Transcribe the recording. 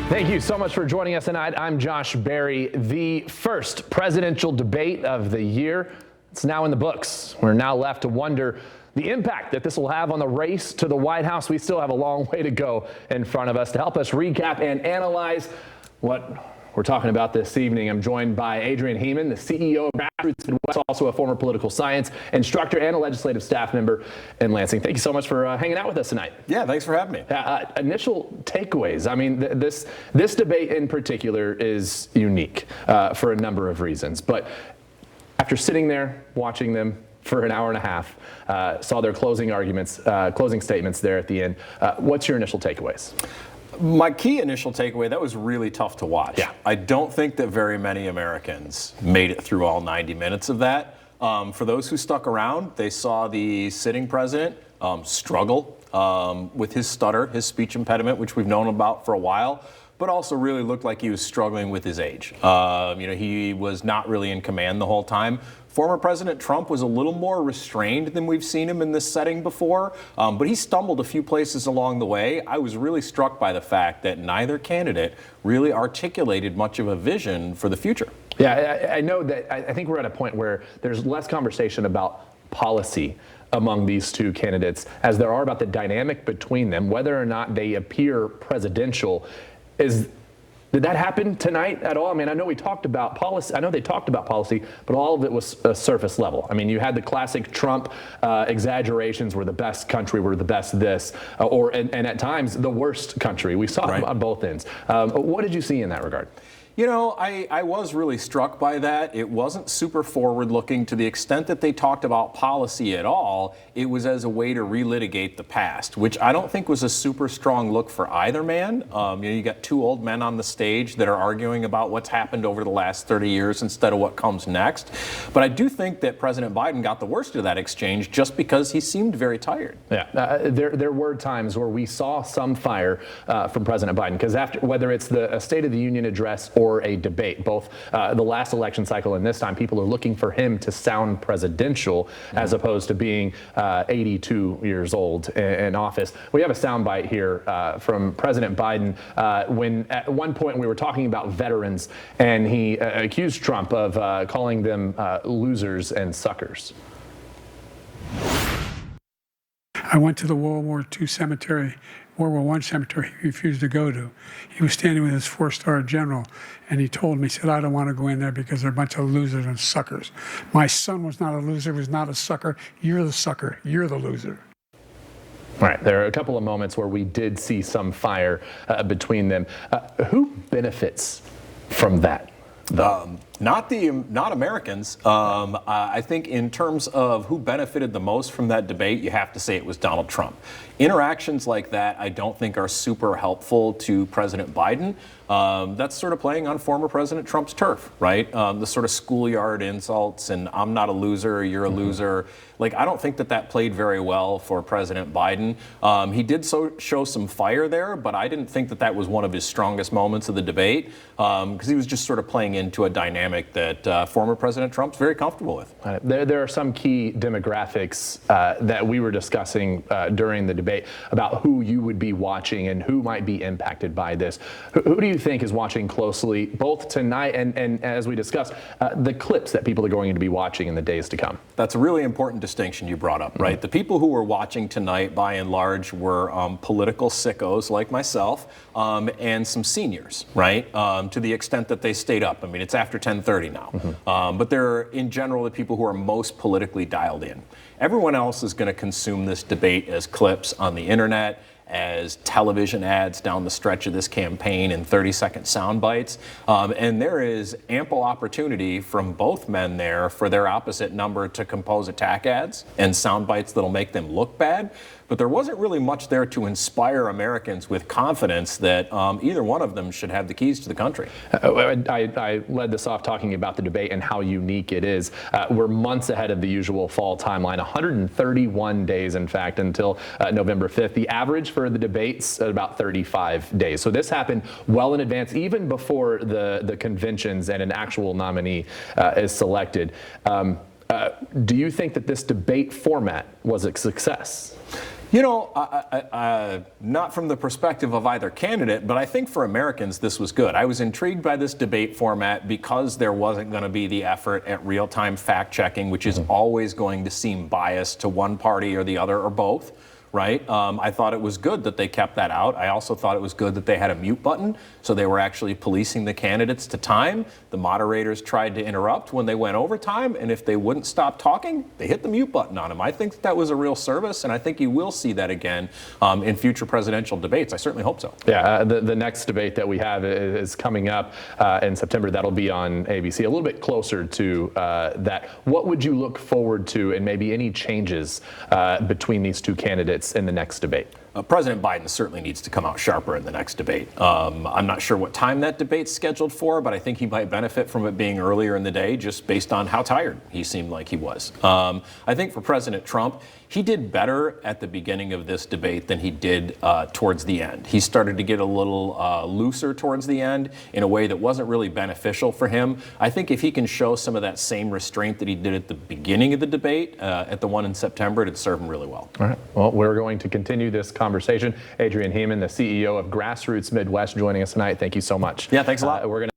Thank you so much for joining us tonight. I'm Josh Berry. The first presidential debate of the year. It's now in the books. We're now left to wonder the impact that this will have on the race to the White House. We still have a long way to go in front of us. To help us recap and analyze what we're talking about this evening, I'm joined by Adrian Heeman, the CEO of Grassroots Midwest, also a former political science instructor and a legislative staff member in Lansing. Thank you so much for hanging out with us tonight. Yeah, thanks for having me. Initial takeaways. I mean, this debate in particular is unique for a number of reasons. But after sitting there, watching them for an hour and a half, saw their closing arguments, closing statements there at the end. What's your initial takeaways? My key initial takeaway, that was really tough to watch. Yeah. I don't think that very many Americans made it through all 90 minutes of that. For those who stuck around, they saw the sitting president struggle with his stutter, his speech impediment, which we've known about for a while, but also really looked like he was struggling with his age. He was not really in command the whole time. Former President Trump was a little more restrained than we've seen him in this setting before, but he stumbled a few places along the way. I was really struck by the fact that neither candidate really articulated much of a vision for the future. Yeah, I know that I think we're at a point where there's less conversation about policy among these two candidates as there are about the dynamic between them, whether or not they appear presidential. Did that happen tonight at all? I mean, I know we talked about policy. I know they talked about policy, but all of it was surface level. I mean, you had the classic Trump exaggerations. We're the best country. We're the best this, and at times the worst country. We saw it on both ends. What did you see in that regard? You know, I was really struck by that. It wasn't super forward-looking to the extent that they talked about policy at all. It was as a way to relitigate the past, which I don't think was a super strong look for either man. You got two old men on the stage that are arguing about what's happened over the last 30 years instead of what comes next. But I do think that President Biden got the worst of that exchange just because he seemed very tired. Yeah, there were times where we saw some fire from President Biden, because after, whether it's the State of the Union address or a debate, both the last election cycle and this time, people are looking for him to sound presidential as opposed to being 82 years old in office. We have a soundbite here from President Biden when at one point we were talking about veterans, and he accused Trump of calling them losers and suckers. I went to the World War II cemetery, World War I cemetery he refused to go to. He was standing with his four-star general, and he told me, he said, I don't want to go in there because they're a bunch of losers and suckers. My son was not a loser, was not a sucker. You're the sucker. You're the loser. All right, there are a couple of moments where we did see some fire between them. Who benefits from that? Not Americans. I think in terms of who benefited the most from that debate, you have to say it was Donald Trump. Interactions like that I don't think are super helpful to President Biden. That's sort of playing on former President Trump's turf, right? The sort of schoolyard insults and I'm not a loser, you're a loser. Like, I don't think that played very well for President Biden. He did show some fire there, but I didn't think that was one of his strongest moments of the debate, because he was just sort of playing into a dynamic that former President Trump's very comfortable with. There are some key demographics that we were discussing during the debate about who you would be watching and who might be impacted by this. Who do you think is watching closely, both tonight and as we discussed, the clips that people are going to be watching in the days to come? That's a really important distinction you brought up, right? The people who were watching tonight, by and large, were political sickos like myself and some seniors, right? To the extent that they stayed up. I mean, it's after 10:30 now. But they're, in general, the people who are most politically dialed in. Everyone else is going to consume this debate as clips on the internet, as television ads down the stretch of this campaign in 30-second sound bites. And there is ample opportunity from both men there for their opposite number to compose attack ads and sound bites that'll make them look bad. But there wasn't really much there to inspire Americans with confidence that either one of them should have the keys to the country. I led this off talking about the debate and how unique it is. We're months ahead of the usual fall timeline, 131 days, in fact, until November 5th. The average for the debates at about 35 days. So this happened well in advance, even before the conventions and an actual nominee is selected. Do you think that this debate format was a success? You know, not from the perspective of either candidate, but I think for Americans this was good. I was intrigued by this debate format because there wasn't going to be the effort at real-time fact-checking, which is always going to seem biased to one party or the other or both. Right? I thought it was good that they kept that out. I also thought it was good that they had a mute button, so they were actually policing the candidates to time. The moderators tried to interrupt when they went over time, and if they wouldn't stop talking, they hit the mute button on them. I think that was a real service, and I think you will see that again in future presidential debates. I certainly hope so. Yeah, the next debate that we have is coming up in September. That'll be on ABC, a little bit closer to that. What would you look forward to, and maybe any changes between these two candidates in the next debate? President Biden certainly needs to come out sharper in the next debate. I'm not sure what time that debate's scheduled for, but I think he might benefit from it being earlier in the day just based on how tired he seemed like he was. I think for President Trump, he did better at the beginning of this debate than he did towards the end. He started to get a little looser towards the end in a way that wasn't really beneficial for him. I think if he can show some of that same restraint that he did at the beginning of the debate, at the one in September, it'd serve him really well. All right. Well, we're going to continue this conversation. Adrian Heeman, the CEO of Grassroots Midwest, joining us tonight. Thank you so much. Yeah, thanks a lot. We're going